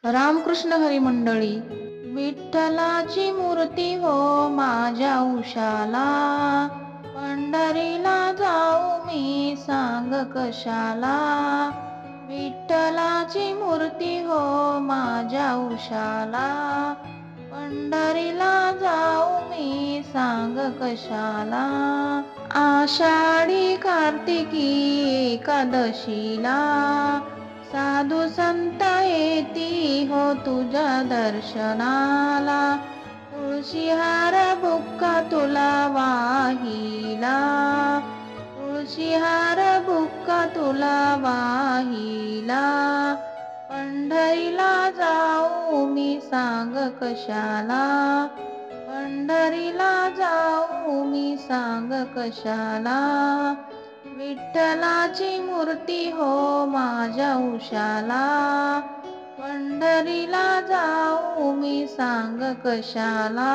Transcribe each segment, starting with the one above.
रामकृष्ण हरी मंडळी. विठ्ठलाची मूर्ती हो माझ्या उशाला, पंढरीला जाऊ मी सांग कशाला. विठ्ठलाची मूर्ती हो माझ्या उशाला, पंढरीला जाऊ मी सांग कशाला. आषाढी कार्तिकी एकादशीला, साधू संत येती हो तुझ्या दर्शनाला. तुळशी हार बुक्का तुला वाहिला, तुळशी हार बुक्का तुला वाहिला. पंढरीला जाऊ मी सांग कशाला, पंढरीला जाऊ मी सांग कशाला. विठ्ठलाची मूर्ती हो माझ्या उशाला, पंढरीला जाऊ मी सांग कशाला.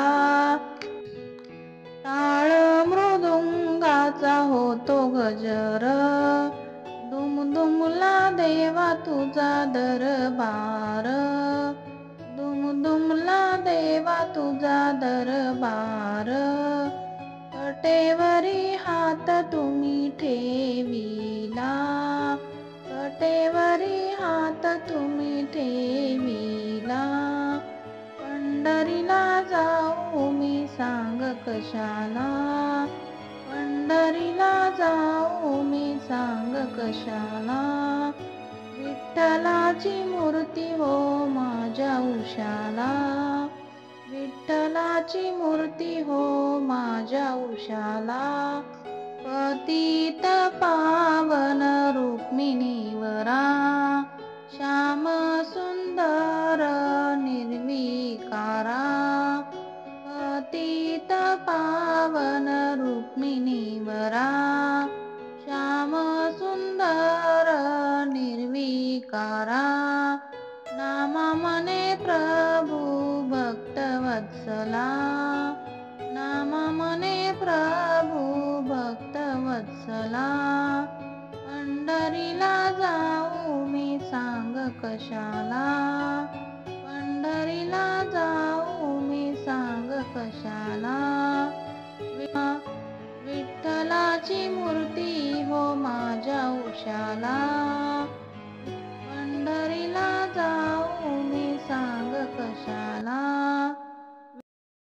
टाळ मृदुंगाचा होतो गजर, दुमदुमला देवा तुझा दरबार. दुमदुमला देवा तुझा दरबार. कटेवरी हात तुम्ही ठेविला, कटेवरी हात तुम्ही ठेविला. पंढरीला जाऊ मी सांग कशाला, पंढरीला जाऊ मी सांग कशाला. विठ्ठलाची मूर्ती हो माझ्या उशाला, विठ्ठलाची मूर्ती हो माझ्या उशाला. पतित पावन रुक्मिणीवरा, श्याम सुंदर निर्विकारा. पतित पावन रुक्मिणीवरा, श्याम सुंदर निर्विकारा. नामा मने प्रभु भक्तवत्सला, नामा मने प्रभु भक्तवत्सला. पंढरीला जाऊ मी सांग कशाला, पंढरीला जाऊ मी सांग कशाला. विठ्ठलाची मूर्ती हो माझ्या उशाला, पंढरीला जाऊ मी सांग कशाला.